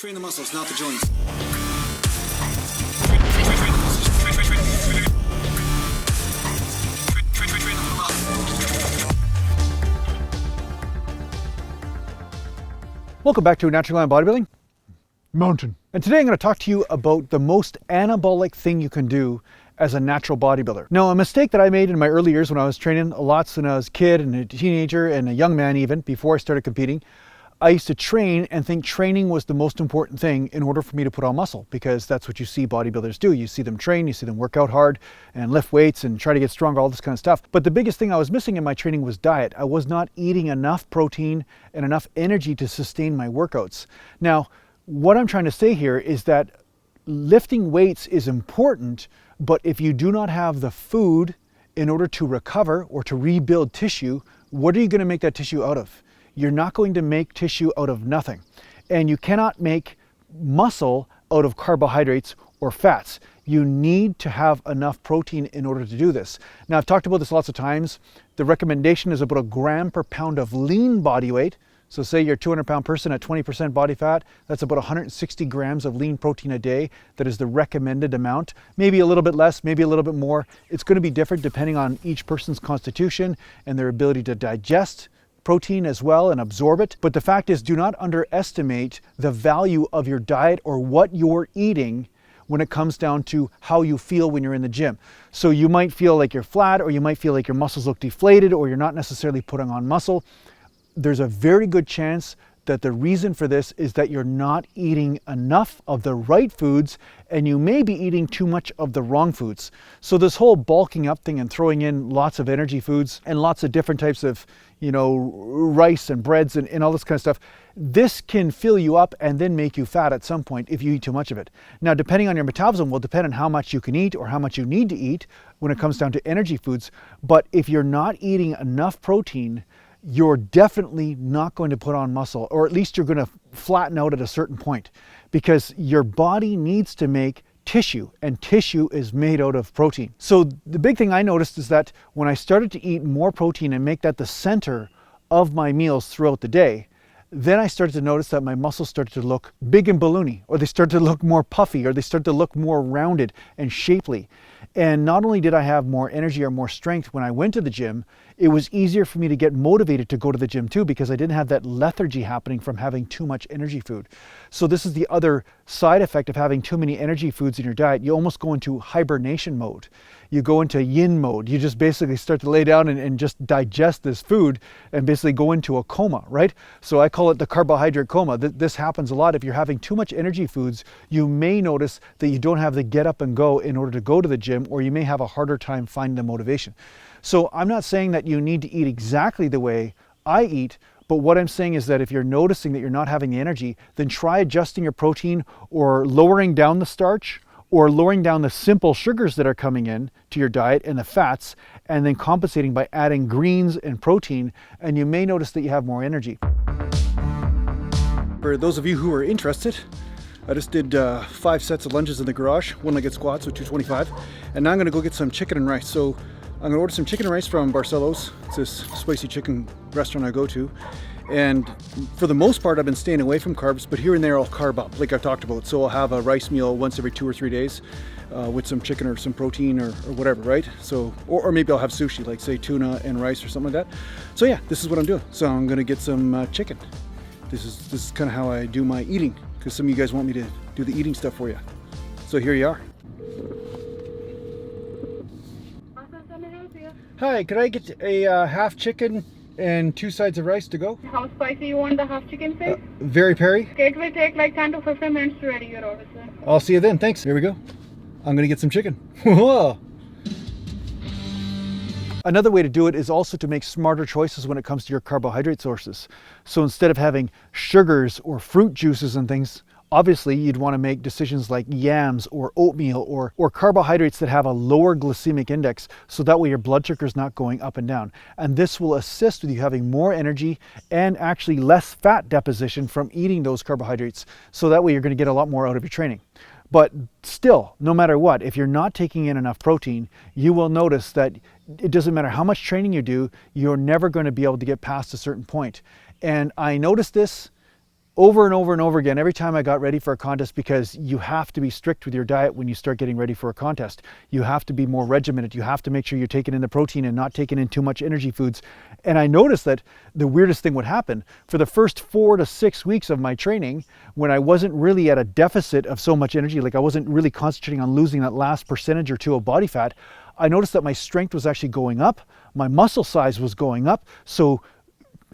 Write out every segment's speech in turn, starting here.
Train the muscles, not the joints. Welcome back to Natural Gallant Bodybuilding Mountain. And today I'm going to talk to you about the most anabolic thing you can do as a natural bodybuilder. Now, a mistake that I made in my early years when I was training a lot when I was a kid and a teenager and a young man even, before I started competing, I used to train and think training was the most important thing in order for me to put on muscle, because that's what you see bodybuilders do. You see them train, you see them work out hard and lift weights and try to get stronger, all this kind of stuff. But the biggest thing I was missing in my training was diet. I was not eating enough protein and enough energy to sustain my workouts. Now, what I'm trying to say here is that lifting weights is important, but if you do not have the food in order to recover or to rebuild tissue, what are you going to make that tissue out of? You're not going to make tissue out of nothing. And you cannot make muscle out of carbohydrates or fats. You need to have enough protein in order to do this. Now, I've talked about this lots of times. The recommendation is about 1 gram per pound of lean body weight. So say you're a 200-pound person at 20% body fat, that's about 160 grams of lean protein a day. That is the recommended amount. Maybe a little bit less, maybe a little bit more. It's going to be different depending on each person's constitution and their ability to digest protein as well and absorb it. But the fact is, do not underestimate the value of your diet or what you're eating when it comes down to how you feel when you're in the gym. So you might feel like you're flat, or you might feel like your muscles look deflated, or you're not necessarily putting on muscle. There's a very good chance that the reason for this is that you're not eating enough of the right foods, and you may be eating too much of the wrong foods. So this whole bulking up thing and throwing in lots of energy foods and lots of different types of, rice and breads and all this kind of stuff, this can fill you up and then make you fat at some point if you eat too much of it. Now, depending on your metabolism will depend on how much you can eat or how much you need to eat when it comes down to energy foods. But if you're not eating enough protein, you're definitely not going to put on muscle, or at least you're going to flatten out at a certain point, because your body needs to make tissue, and tissue is made out of protein. So the big thing I noticed is that when I started to eat more protein and make that the center of my meals throughout the day, then I started to notice that my muscles started to look big and balloony, or they started to look more puffy, or they started to look more rounded and shapely. And not only did I have more energy or more strength when I went to the gym, it was easier for me to get motivated to go to the gym too, because I didn't have that lethargy happening from having too much energy food. So this is the other side effect of having too many energy foods in your diet. You almost go into hibernation mode. You go into yin mode. You just basically start to lay down and just digest this food and basically go into a coma, right? So I call it the carbohydrate coma. This happens a lot. If you're having too much energy foods, you may notice that you don't have the get up and go in order to go to the gym, or you may have a harder time finding the motivation. So I'm not saying that you need to eat exactly the way I eat, but what I'm saying is that if you're noticing that you're not having the energy, then try adjusting your protein, or lowering down the starch, or lowering down the simple sugars that are coming in to your diet and the fats, and then compensating by adding greens and protein, and you may notice that you have more energy. For those of you who are interested, I just did 5 sets of lunges in the garage, 1-legged squats with 225, and now I'm going to go get some chicken and rice. So I'm going to order some chicken and rice from Barcelos. It's this spicy chicken restaurant I go to. And for the most part, I've been staying away from carbs, but here and there I'll carb up, like I've talked about. So I'll have a rice meal once every 2 or 3 days with some chicken or some protein or whatever, right? So, or maybe I'll have sushi, like say tuna and rice or something like that. So yeah, this is what I'm doing. So I'm going to get some chicken. This is kind of how I do my eating, because some of you guys want me to do the eating stuff for you. So here you are. Hi, could I get a half chicken and 2 sides of rice to go? How spicy you want the half chicken, please? Very peri. Okay, it will take like 10 to 15 minutes to ready your order, sir. I'll see you then, thanks. Here we go. I'm gonna get some chicken. Another way to do it is also to make smarter choices when it comes to your carbohydrate sources. So instead of having sugars or fruit juices and things, obviously you'd want to make decisions like yams or oatmeal or carbohydrates that have a lower glycemic index, so that way your blood sugar is not going up and down. And this will assist with you having more energy and actually less fat deposition from eating those carbohydrates. So that way you're going to get a lot more out of your training. But still, no matter what, if you're not taking in enough protein, you will notice that it doesn't matter how much training you do, you're never going to be able to get past a certain point. And I noticed this over and over and over again every time I got ready for a contest, because you have to be strict with your diet when you start getting ready for a contest. You have to be more regimented. You have to make sure you're taking in the protein and not taking in too much energy foods. And I noticed that the weirdest thing would happen for the first 4 to 6 weeks of my training, when I wasn't really at a deficit of so much energy, like I wasn't really concentrating on losing that last percentage or two of body fat. I noticed that my strength was actually going up, my muscle size was going up. So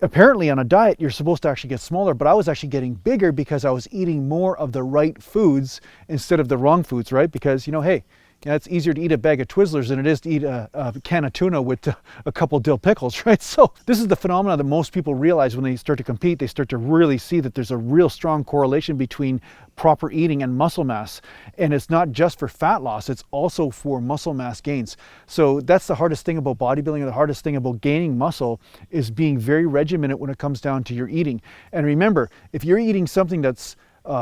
apparently on a diet, you're supposed to actually get smaller, but I was actually getting bigger because I was eating more of the right foods instead of the wrong foods, right? Because, you know, hey, it's easier to eat a bag of Twizzlers than it is to eat a can of tuna with a couple dill pickles, right? So this is the phenomenon that most people realize when they start to compete. They start to really see that there's a real strong correlation between proper eating and muscle mass. And it's not just for fat loss, it's also for muscle mass gains. So that's the hardest thing about bodybuilding, or the hardest thing about gaining muscle, is being very regimented when it comes down to your eating. And remember, if you're eating something that's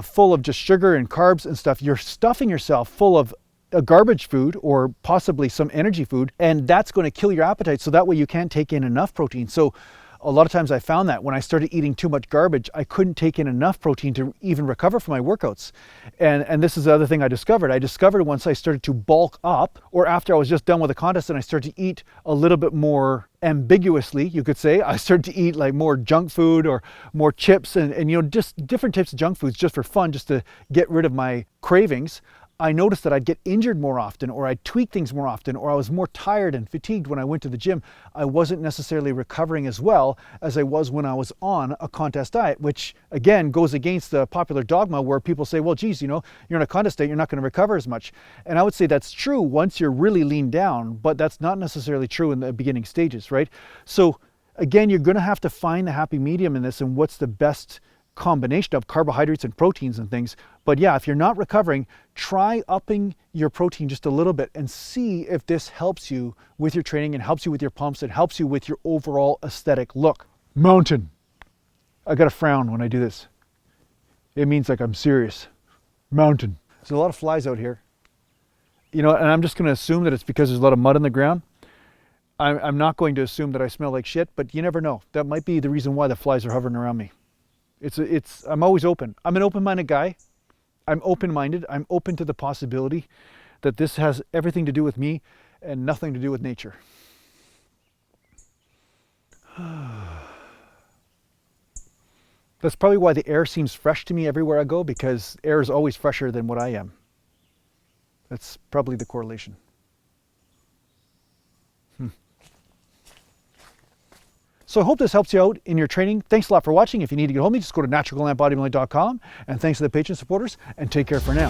full of just sugar and carbs and stuff, you're stuffing yourself full of a garbage food or possibly some energy food, and that's going to kill your appetite. So that way you can't take in enough protein. So a lot of times I found that when I started eating too much garbage, I couldn't take in enough protein to even recover from my workouts. And this is the other thing I discovered. I discovered once I started to bulk up, or after I was just done with a contest and I started to eat a little bit more ambiguously, you could say, I started to eat like more junk food or more chips and you know, just different types of junk foods just for fun, just to get rid of my cravings. I noticed that I'd get injured more often, or I'd tweak things more often, or I was more tired and fatigued when I went to the gym. I wasn't necessarily recovering as well as I was when I was on a contest diet, which again goes against the popular dogma where people say, well, geez, you know, you're on a contest diet, you're not going to recover as much. And I would say that's true once you're really lean down, but that's not necessarily true in the beginning stages, right? So again, you're going to have to find the happy medium in this, and what's the best combination of carbohydrates and proteins and things. But yeah, if you're not recovering, try upping your protein just a little bit and see if this helps you with your training and helps you with your pumps and helps you with your overall aesthetic look. Mountain. I got a frown when I do this. It means like I'm serious. Mountain. There's a lot of flies out here. You know, and I'm just going to assume that it's because there's a lot of mud on the ground. I'm not going to assume that I smell like shit, but you never know. That might be the reason why the flies are hovering around me. I'm always open. I'm an open-minded guy. I'm open-minded. I'm open to the possibility that this has everything to do with me and nothing to do with nature. That's probably why the air seems fresh to me everywhere I go, because air is always fresher than what I am. That's probably the correlation. So I hope this helps you out in your training. Thanks a lot for watching. If you need to get hold of me, just go to naturalgallantbodybuilding.com. And thanks to the Patreon supporters, and take care for now.